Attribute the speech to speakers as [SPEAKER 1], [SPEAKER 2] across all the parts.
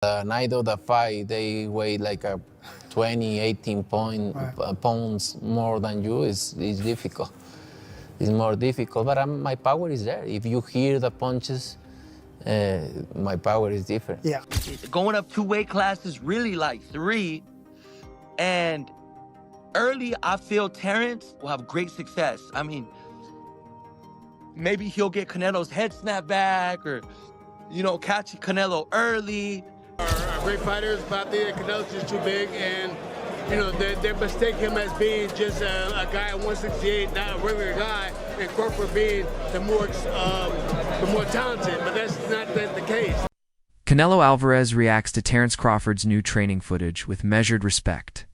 [SPEAKER 1] The night of the fight, they weigh like a 20, 18 pounds more than you. Is difficult. It's more difficult, but my power is there. If you hear the punches, my power is different.
[SPEAKER 2] Yeah.
[SPEAKER 3] Going up 2 weight classes, really like 3. And early, I feel Terence will have great success. I mean, maybe he'll get Canelo's head snapped back or, catch Canelo early.
[SPEAKER 4] Great fighters, but I think Canelo's just too big, and they mistake him as being just a guy at 168, not a regular guy, and Crawford being the more talented. But that's not the case.
[SPEAKER 5] Canelo Alvarez reacts to Terence Crawford's new training footage with measured respect.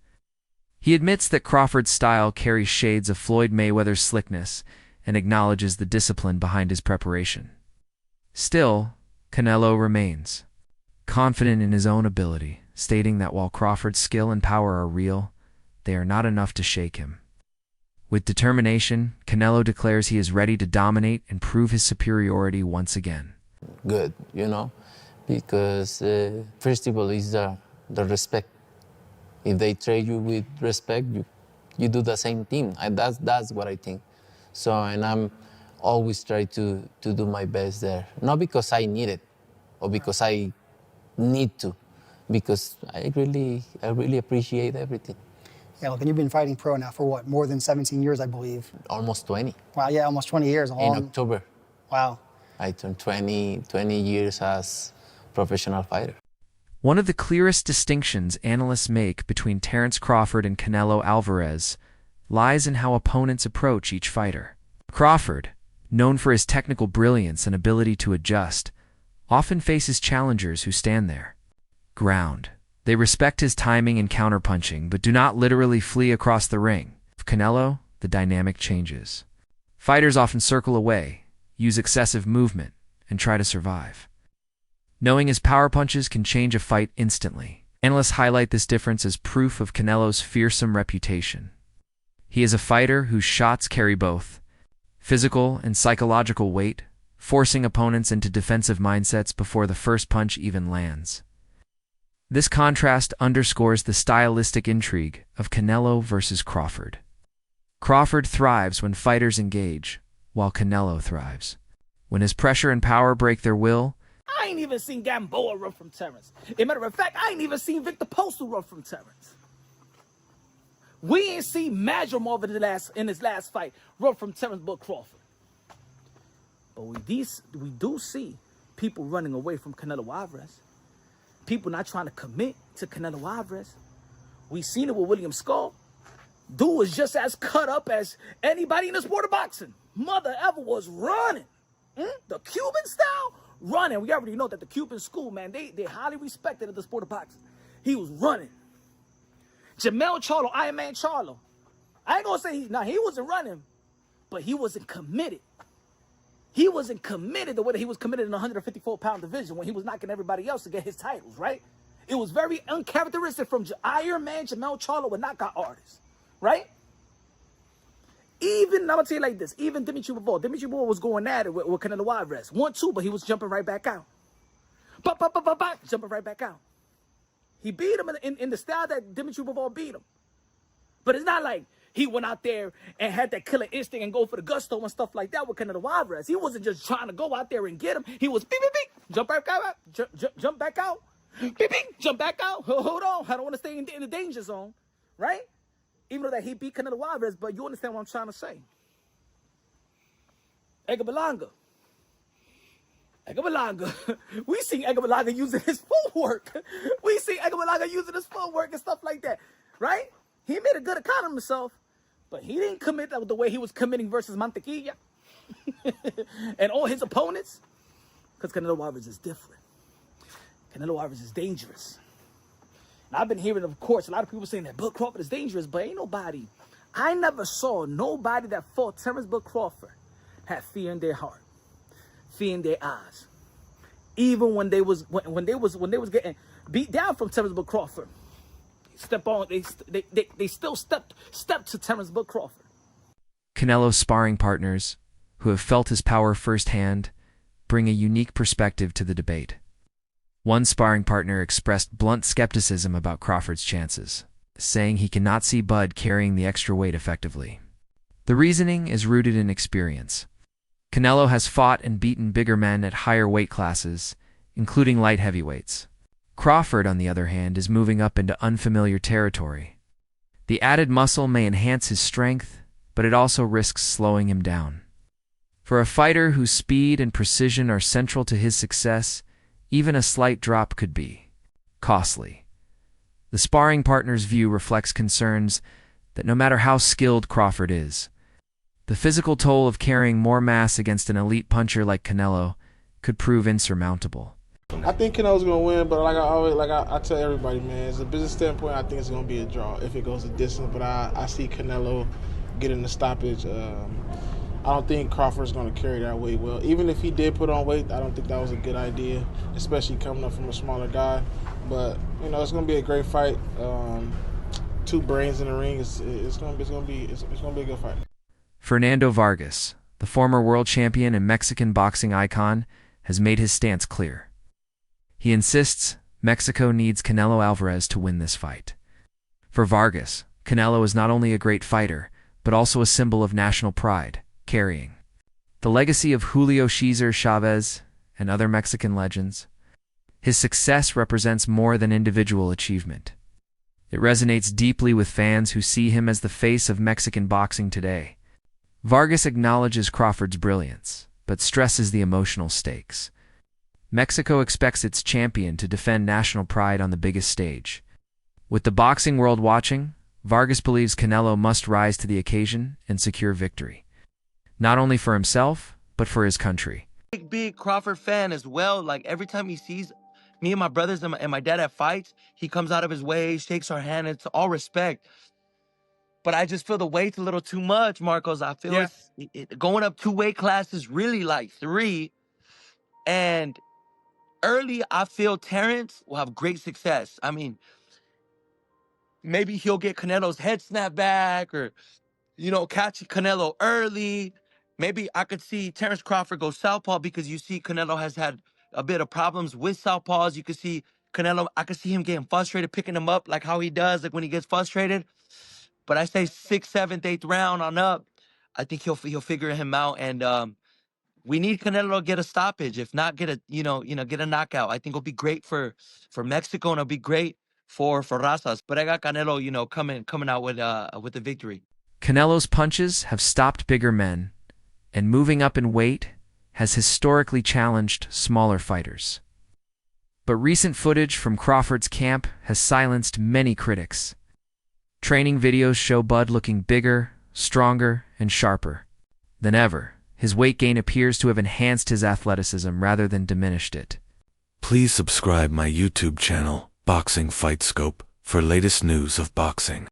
[SPEAKER 5] He admits that Crawford's style carries shades of Floyd Mayweather's slickness and acknowledges the discipline behind his preparation. Still, Canelo remains confident in his own ability, stating that while Crawford's skill and power are real, they are not enough to shake him. With determination, Canelo declares he is ready to dominate and prove his superiority once again.
[SPEAKER 1] Good, because first of all is the respect. If they treat you with respect, you do the same thing. That's what I think. So, and I'm always try to do my best there. Not because I need it or because I need to, because I really appreciate everything.
[SPEAKER 2] Yeah, look, and you've been fighting pro now for what, more than 17 years, I believe.
[SPEAKER 1] Almost 20.
[SPEAKER 2] Wow, yeah, almost 20 years.
[SPEAKER 1] In October.
[SPEAKER 2] Wow.
[SPEAKER 1] I turned 20 years as professional fighter.
[SPEAKER 5] One of the clearest distinctions analysts make between Terence Crawford and Canelo Alvarez lies in how opponents approach each fighter. Crawford, known for his technical brilliance and ability to adjust, often faces challengers who stand their ground. They respect his timing and counterpunching, but do not literally flee across the ring. For Canelo, the dynamic changes. Fighters often circle away, use excessive movement, and try to survive. Knowing his power punches can change a fight instantly. Analysts highlight this difference as proof of Canelo's fearsome reputation. He is a fighter whose shots carry both physical and psychological weight, forcing opponents into defensive mindsets before the first punch even lands. This contrast underscores the stylistic intrigue of Canelo versus Crawford. Crawford thrives when fighters engage, while Canelo thrives when his pressure and power break their will.
[SPEAKER 6] I ain't even seen Gamboa run from Terence. As a matter of fact, I ain't even seen Victor Postal run from Terence. We ain't seen Madrimov in his last fight run from Terence but Crawford. But we do see people running away from Canelo Alvarez. People not trying to commit to Canelo Alvarez. We seen it with William Skull. Dude was just as cut up as anybody in the sport of boxing. Mother ever was running. The Cuban style, running. We already know that the Cuban school, man, they highly respected in the sport of boxing. He was running. Jamel Charlo, Iron Man Charlo. I ain't gonna say he wasn't running, but he wasn't committed. He wasn't committed the way that he was committed in the 154-pound division when he was knocking everybody else to get his titles, right? It was very uncharacteristic from Iron Man Jamel Charlo, a knockout artist, right? I'm gonna tell you like this, even Dimitri Bivol was going at it with Canelo Alvarez. 1-2, but he was jumping right back out. Jumping right back out. He beat him in the style that Dimitri Bivol beat him. But it's not like he went out there and had that killer instinct and go for the gusto and stuff like that with Canelo Alvarez. He wasn't just trying to go out there and get him. He was beep, beep, beep, jump back out, jump back out, beep, beep, jump back out. Hold on, I don't want to stay in the danger zone, right? Even though that he beat Canelo Alvarez, but you understand what I'm trying to say. Edgar Berlanga. We see Edgar Berlanga using his footwork. We see Edgar Berlanga using his footwork and stuff like that, right? He made a good account of himself, but he didn't commit that the way he was committing versus Mantequilla and all his opponents, because Canelo Alvarez is different. Canelo Alvarez is dangerous. And I've been hearing, of course, a lot of people saying that Bud Crawford is dangerous, but ain't nobody. I never saw nobody that fought Terence Bud Crawford had fear in their heart, fear in their eyes. Even when they was getting beat down from Terence Bud Crawford, they still stepped to Terence Bud Crawford.
[SPEAKER 5] Canelo's sparring partners, who have felt his power firsthand, bring a unique perspective to the debate. One sparring partner expressed blunt skepticism about Crawford's chances, saying he cannot see Bud carrying the extra weight effectively. The reasoning is rooted in experience. Canelo has fought and beaten bigger men at higher weight classes, including light heavyweights. Crawford, on the other hand, is moving up into unfamiliar territory. The added muscle may enhance his strength, but it also risks slowing him down. For a fighter whose speed and precision are central to his success, even a slight drop could be costly. The sparring partner's view reflects concerns that no matter how skilled Crawford is, the physical toll of carrying more mass against an elite puncher like Canelo could prove insurmountable.
[SPEAKER 7] I think Canelo's gonna win, but I tell everybody, man, as a business standpoint, I think it's gonna be a draw if it goes a distance. But I see Canelo getting the stoppage. I don't think Crawford's gonna carry that weight well. Even if he did put on weight, I don't think that was a good idea, especially coming up from a smaller guy. But it's gonna be a great fight. Two brains in the ring. It's gonna be a good fight.
[SPEAKER 5] Fernando Vargas, the former world champion and Mexican boxing icon, has made his stance clear. He insists Mexico needs Canelo Alvarez to win this fight. For Vargas, Canelo is not only a great fighter, but also a symbol of national pride, carrying the legacy of Julio Cesar Chavez and other Mexican legends. His success represents more than individual achievement. It resonates deeply with fans who see him as the face of Mexican boxing today. Vargas acknowledges Crawford's brilliance, but stresses the emotional stakes. Mexico expects its champion to defend national pride on the biggest stage. With the boxing world watching, Vargas believes Canelo must rise to the occasion and secure victory, not only for himself, but for his country.
[SPEAKER 3] Big Crawford fan as well. Like every time he sees me and my brothers and my dad at fights, he comes out of his way, shakes our hand. It's all respect. But I just feel the weight's a little too much, Marcos. I feel going up 2 weight classes really like 3. And early, I feel Terence will have great success. I mean, maybe he'll get Canelo's head snapped back or, catch Canelo early. Maybe I could see Terence Crawford go southpaw because you see Canelo has had a bit of problems with southpaws. You could see Canelo, I could see him getting frustrated, picking him up like how he does, like when he gets frustrated. But I say 6th, 7th, 8th round on up, I think he'll figure him out. And we need Canelo to get a stoppage, if not get a get a knockout. I think it'll be great for Mexico and it'll be great for Razas. But I got Canelo, coming out with the victory.
[SPEAKER 5] Canelo's punches have stopped bigger men, and moving up in weight has historically challenged smaller fighters. But recent footage from Crawford's camp has silenced many critics. Training videos show Bud looking bigger, stronger, and sharper than ever. His weight gain appears to have enhanced his athleticism rather than diminished it.
[SPEAKER 8] Please subscribe my YouTube channel, Boxing Fight Scope, for latest news of boxing.